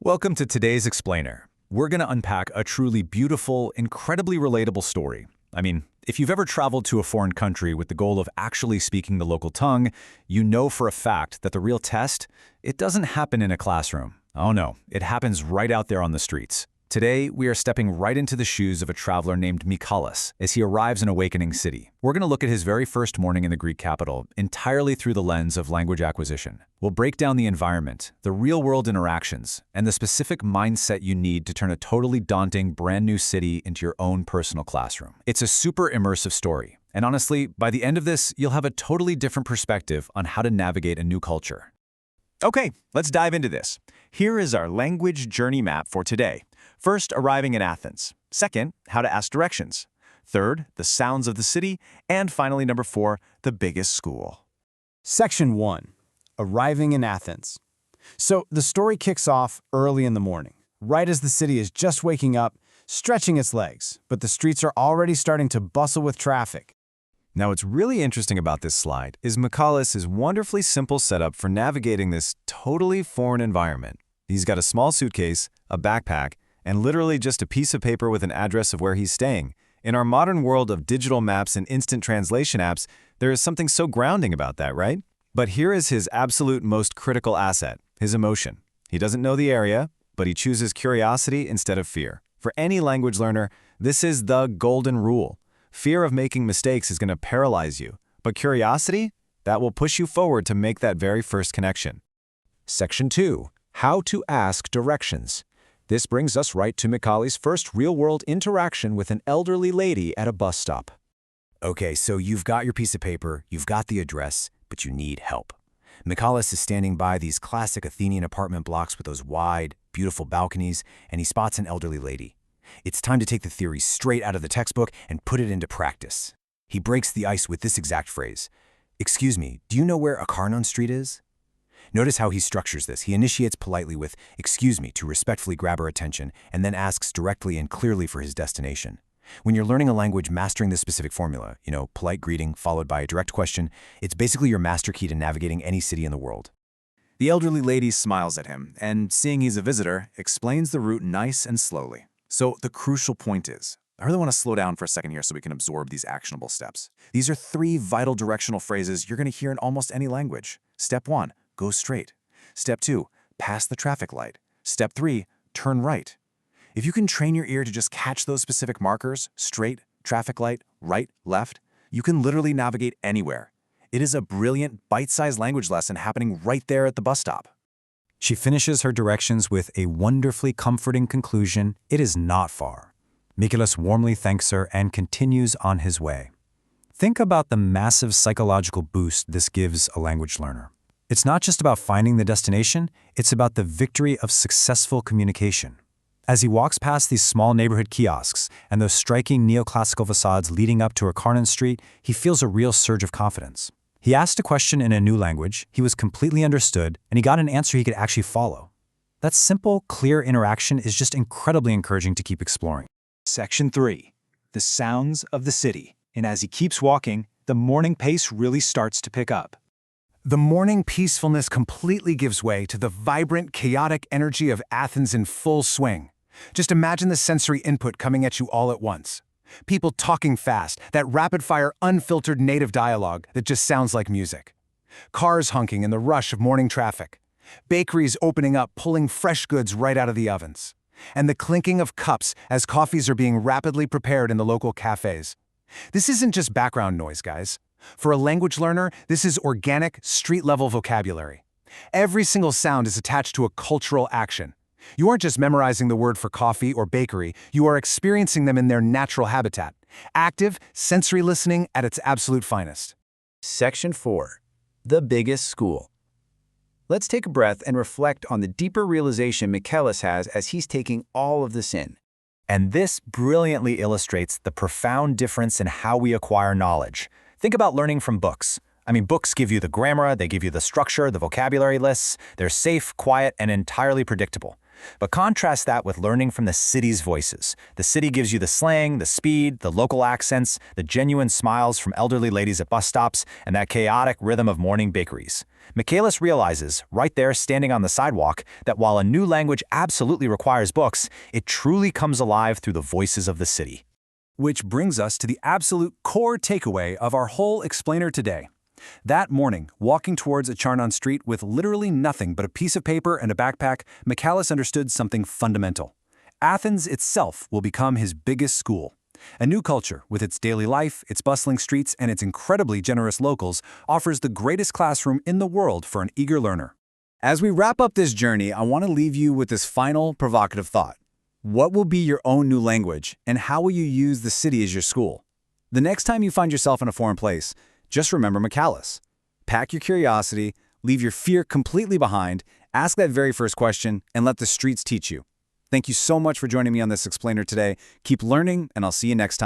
Welcome to today's Explainer. We're going to unpack a truly beautiful, incredibly relatable story. If you've ever traveled to a foreign country with the goal of actually speaking the local tongue, you know for a fact that the real test, it doesn't happen in a classroom. Oh no, it happens right out there on the streets. Today, we are stepping right into the shoes of a traveler named Michalis as he arrives in Awakening City. We're going to look at his very first morning in the Greek capital entirely through the lens of language acquisition. We'll break down the environment, the real-world interactions, and the specific mindset you need to turn a totally daunting, brand-new city into your own personal classroom. It's a super immersive story, and honestly, by the end of this, you'll have a totally different perspective on how to navigate a new culture. Okay, let's dive into this. Here is our language journey map for today. First, arriving in Athens. Second, how to ask directions. Third, the sounds of the city. And finally, number 4, the biggest school. Section 1. Arriving in Athens. So the story kicks off early in the morning, right as the city is just waking up, stretching its legs, but the streets are already starting to bustle with traffic. Now, what's really interesting about this slide is Michalis' wonderfully simple setup for navigating this totally foreign environment. He's got a small suitcase, a backpack, and literally just a piece of paper with an address of where he's staying. In our modern world of digital maps and instant translation apps, there is something so grounding about that, right? But here is his absolute most critical asset, his emotion. He doesn't know the area, but he chooses curiosity instead of fear. For any language learner, this is the golden rule. Fear of making mistakes is going to paralyze you, but curiosity, that will push you forward to make that very first connection. Section 2. How to ask directions. This brings us right to Michalis' first real-world interaction with an elderly lady at a bus stop. Okay, so you've got your piece of paper, you've got the address, but you need help. Michalis is standing by these classic Athenian apartment blocks with those wide, beautiful balconies, and he spots an elderly lady. It's time to take the theory straight out of the textbook and put it into practice. He breaks the ice with this exact phrase. "Excuse me, do you know where Akarnon Street is?" Notice how he structures this. He initiates politely with "excuse me" to respectfully grab her attention, and then asks directly and clearly for his destination. When you're learning a language, mastering this specific formula, polite greeting followed by a direct question, it's basically your master key to navigating any city in the world. The elderly lady smiles at him, and seeing he's a visitor, explains the route nice and slowly. So the crucial point is, I really want to slow down for a second here so we can absorb these actionable steps. These are 3 vital directional phrases you're going to hear in almost any language. Step 1, go straight. Step 2, pass the traffic light. Step 3, turn right. If you can train your ear to just catch those specific markers, straight, traffic light, right, left, you can literally navigate anywhere. It is a brilliant, bite-sized language lesson happening right there at the bus stop. She finishes her directions with a wonderfully comforting conclusion: it is not far. Michalis warmly thanks her and continues on his way. Think about the massive psychological boost this gives a language learner. It's not just about finding the destination, it's about the victory of successful communication. As he walks past these small neighborhood kiosks and those striking neoclassical facades leading up to Akarnon Street, he feels a real surge of confidence. He asked a question in a new language, he was completely understood, and he got an answer he could actually follow. That simple, clear interaction is just incredibly encouraging to keep exploring. Section 3. The sounds of the city. And as he keeps walking, the morning pace really starts to pick up. The morning peacefulness completely gives way to the vibrant, chaotic energy of Athens in full swing. Just imagine the sensory input coming at you all at once. People talking fast, that rapid-fire, unfiltered native dialogue that just sounds like music. Cars honking in the rush of morning traffic. Bakeries opening up, pulling fresh goods right out of the ovens. And the clinking of cups as coffees are being rapidly prepared in the local cafes. This isn't just background noise, guys. For a language learner, this is organic, street-level vocabulary. Every single sound is attached to a cultural action. You aren't just memorizing the word for coffee or bakery, you are experiencing them in their natural habitat. Active, sensory listening at its absolute finest. Section 4. The biggest school. Let's take a breath and reflect on the deeper realization Michalis has as he's taking all of this in. And this brilliantly illustrates the profound difference in how we acquire knowledge. Think about learning from books. Books give you the grammar, they give you the structure, the vocabulary lists. They're safe, quiet, and entirely predictable. But contrast that with learning from the city's voices. The city gives you the slang, the speed, the local accents, the genuine smiles from elderly ladies at bus stops, and that chaotic rhythm of morning bakeries. Michaelis realizes, right there standing on the sidewalk, that while a new language absolutely requires books, it truly comes alive through the voices of the city. Which brings us to the absolute core takeaway of our whole explainer today. That morning, walking towards Acharnon Street with literally nothing but a piece of paper and a backpack, Michaelis understood something fundamental. Athens itself will become his biggest school. A new culture, with its daily life, its bustling streets, and its incredibly generous locals, offers the greatest classroom in the world for an eager learner. As we wrap up this journey, I want to leave you with this final provocative thought. What will be your own new language, and how will you use the city as your school? The next time you find yourself in a foreign place, just remember Michaelis. Pack your curiosity, leave your fear completely behind, ask that very first question, and let the streets teach you. Thank you so much for joining me on this explainer today. Keep learning, and I'll see you next time.